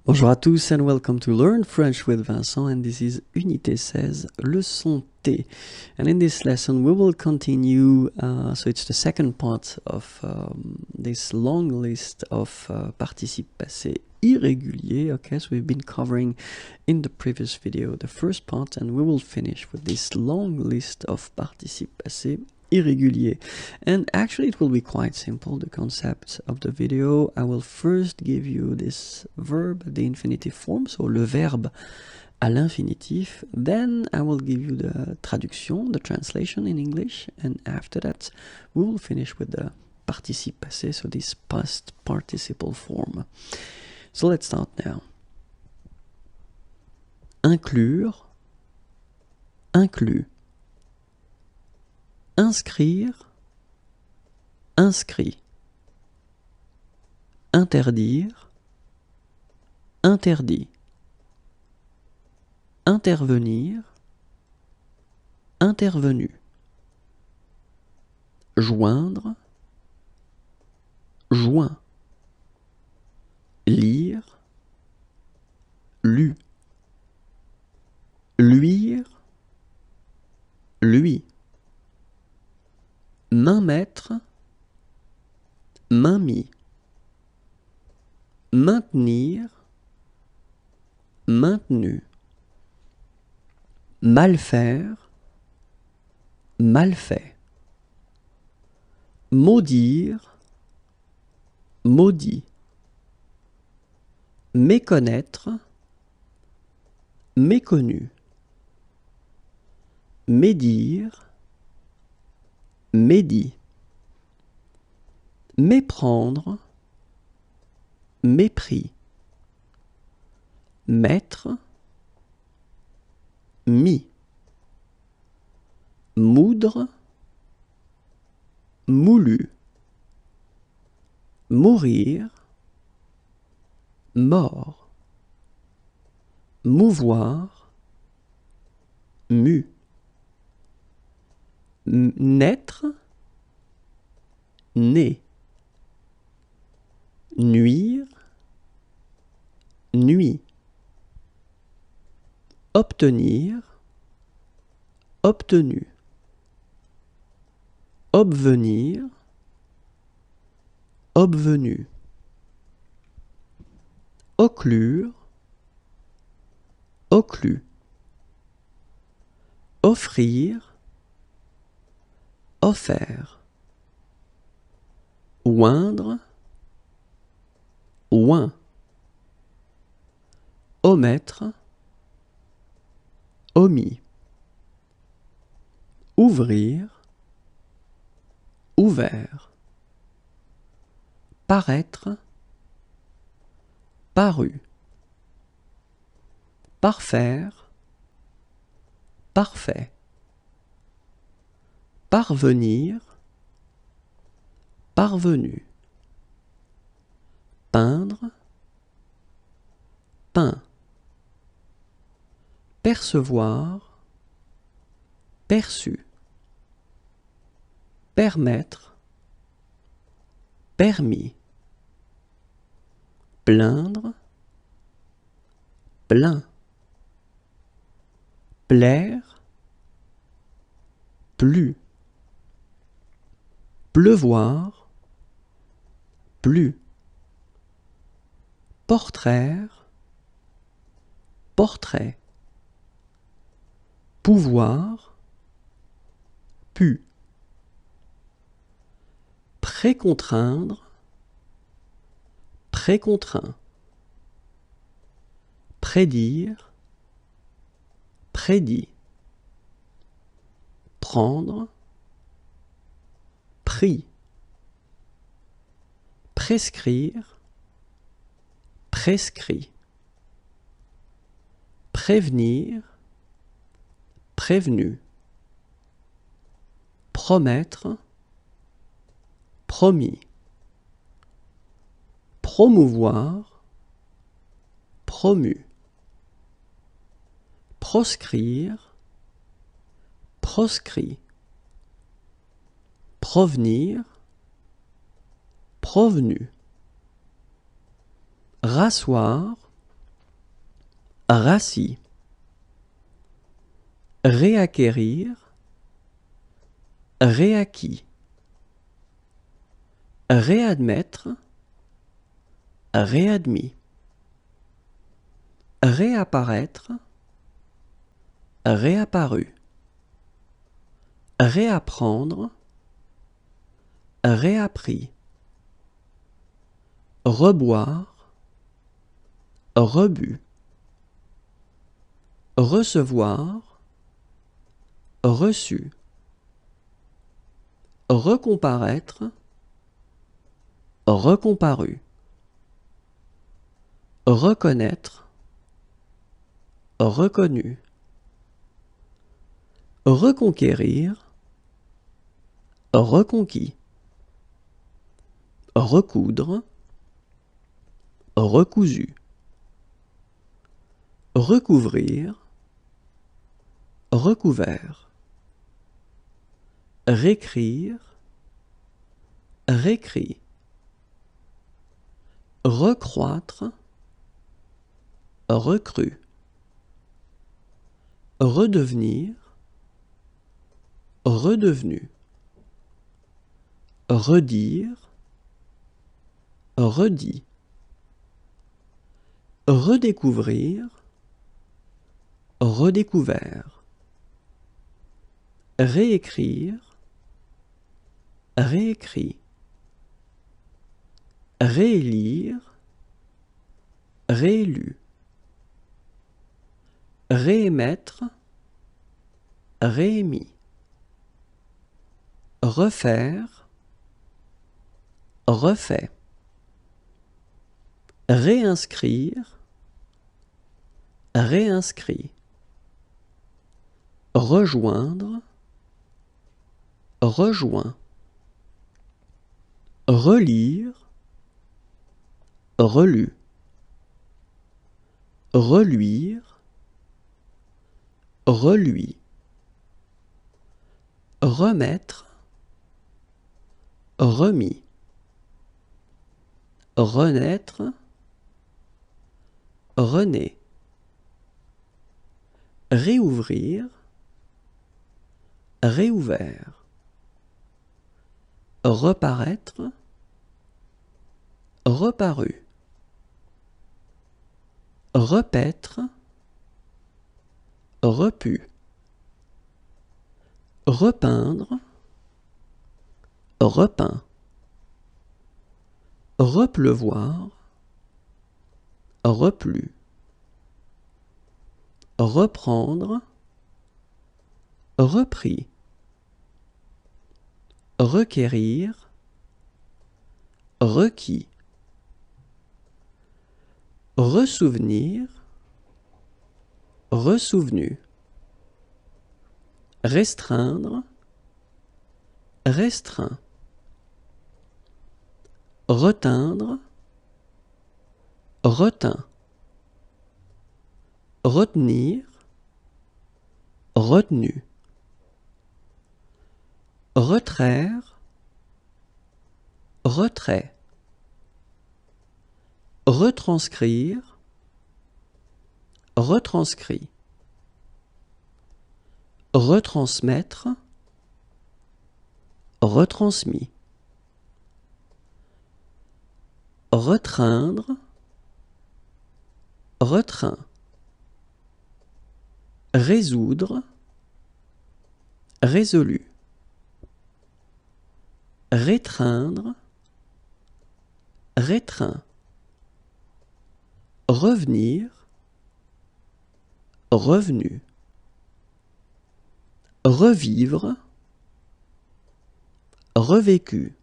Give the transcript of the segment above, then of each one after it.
Bonjour à tous and welcome to Learn French with Vincent, and this is Unité 16, leçon T. And in this lesson we will continue, so it's the second part of this long list of participes passés irréguliers. Okay, so we've been covering in the previous video the first part, and we will finish with this long list of participes passés irrégulier. And actually it will be quite simple, the concept of the video. I will first give you this verb, the infinitive form, so le verbe à l'infinitif. Then I will give you the traduction, the translation in English, and after that we will finish with the participe passé, so this past participle form. So let's start now. Inclure, inclus. Inscrire, inscrit. Interdire, interdit. Intervenir, intervenu. Joindre, joint. Lire, lu. Luire, lui. Main mettre, main mis. Maintenir, maintenu. Mal faire, mal fait. Maudire, maudit. Méconnaître, méconnu. Médire, médit. Méprendre, mépris. Mettre, mis. Moudre, moulu. Mourir, mort. Mouvoir, mu. Naître, né. Nuire, nuit. Obtenir, obtenu. Obvenir, obvenu. Occlure, occlus. Offrir, offert. Oindre, oint. Omettre, omis. Ouvrir, ouvert. Paraître, paru. Parfaire, parfait. Parvenir, parvenu. Peindre, peint. Percevoir, perçu. Permettre, permis. Plaindre, plaint. Plaire, plu. Pleuvoir, plu. Portraire, portrait. Pouvoir, pu. Précontraindre, précontraint. Prédire, prédit. Prendre, pris. Prescrire, prescrit. Prévenir, prévenu. Promettre, promis. Promouvoir, promu. Proscrire, proscrit. Provenir, provenu. Rasseoir, rassis, réacquérir, réacquis, réadmettre, réadmis, réapparaître, réapparu, réapprendre, réappris, reboire, rebu, recevoir, reçu, recomparaître, recomparu, reconnaître, reconnu, reconquérir, reconquis, recoudre, recousu, recouvrir, recouvert, réécrire, réécrit, recroître, recru, redevenir, redevenu, redire, redit, redécouvrir, redécouvert, réécrire, réécrit, réélire, réélu, réémettre, réémis, refaire, refait, réinscrire, réinscrit, rejoindre, rejoint, relire, relu, reluire, reluit, remettre, remis, renaître, renaît, réouvrir, réouvert, reparaître, reparu, repaître, repu, repeindre, repeint, repleuvoir, replu, reprendre, repris, requérir, requis, ressouvenir, ressouvenu, restreindre, restreint, reteindre, retint, retenir, retenu, retraire, retrait, retranscrire, retranscrit, retransmettre, retransmis, retreindre, retreint, résoudre, résolu, rétreindre, rétreint, revenir, revenu, revivre, revécu,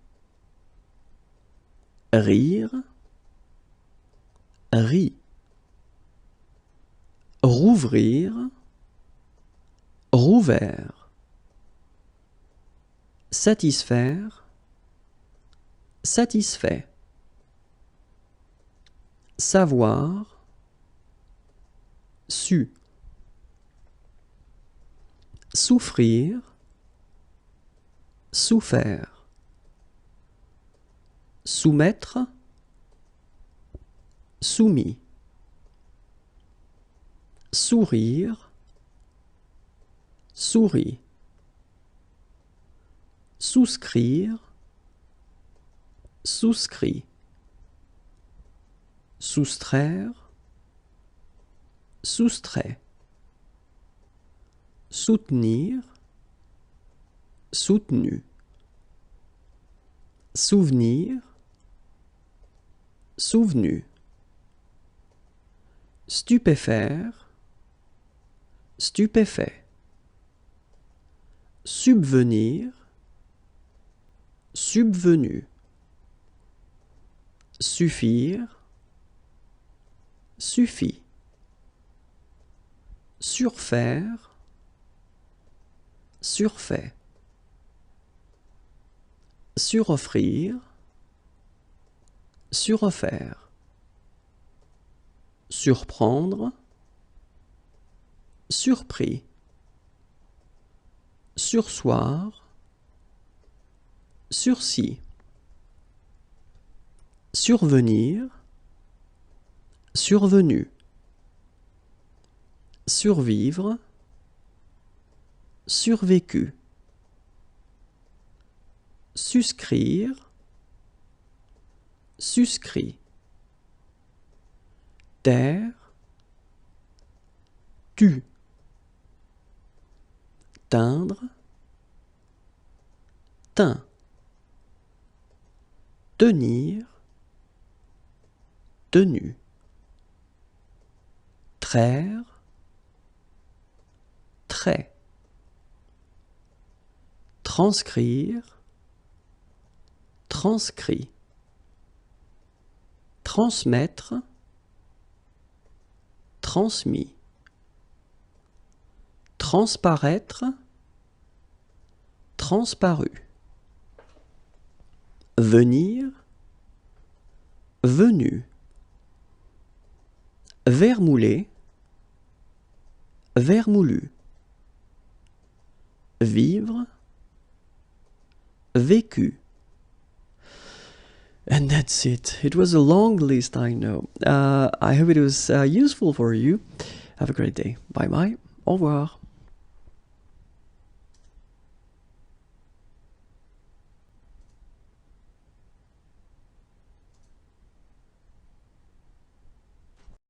rire, rit, rouvrir, rouvert, satisfaire, satisfait, savoir, su, souffrir, souffert, soumettre, soumis, sourire, souris. Souscrire, souscrit. Soustraire, soustrait. Soutenir, soutenu. Souvenir, souvenu. Stupéfaire, stupéfait. Subvenir, subvenu. Suffire, suffit. Surfaire, surfait. Suroffrir, suroffert. Surprendre, surpris. Sursoir, sursis. Survenir, survenu. Survivre, survécu. Suscrire, suscrit. Taire, tu. Teindre, teint. Tenir, tenu. Traire, trait. Transcrire, transcrit. Transmettre, transmis. Transparaître, transparu. Venir, venu. Vermouler, vermoulu. Vivre, vécu. And that's it. It was a long list, I know. I hope it was useful for you. Have a great day. Bye bye. Au revoir.